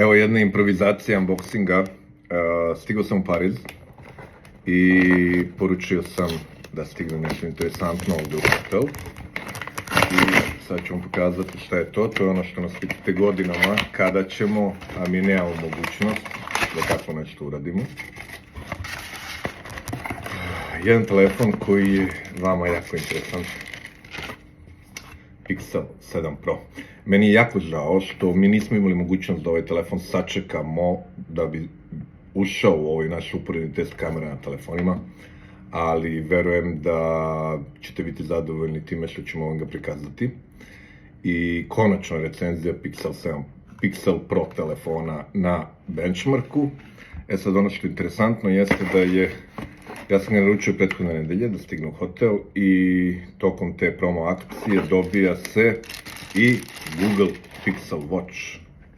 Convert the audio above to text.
Evo jedna improvizacija unboxinga. Stigao sam u Pariz i poručio sam da stigne nešto interesantno ovdje u hotel. I sad ću vam pokazati šta je to. To je ono što nas pitate godinama kada ćemo, a mi nemamo mogućnost da tako nešto uradimo. Jedan telefon koji je vama jako interesant. Pixel 7 Pro. Meni je jako žao što mi nismo imali mogućnost da ovaj telefon sačekamo da bi ušao u ovaj naš uporedni test kamera na telefonima, ali verujem da ćete biti zadovoljni time što ćemo vam ga prikazati. I konačno recenzija Pixel Pro telefona na benchmarku. Sad ono što je interesantno jeste da je, ja sam ga naručio prethodne nedelje da stigne u hotel i tokom te promo akcije dobija se i Google Pixel Watch.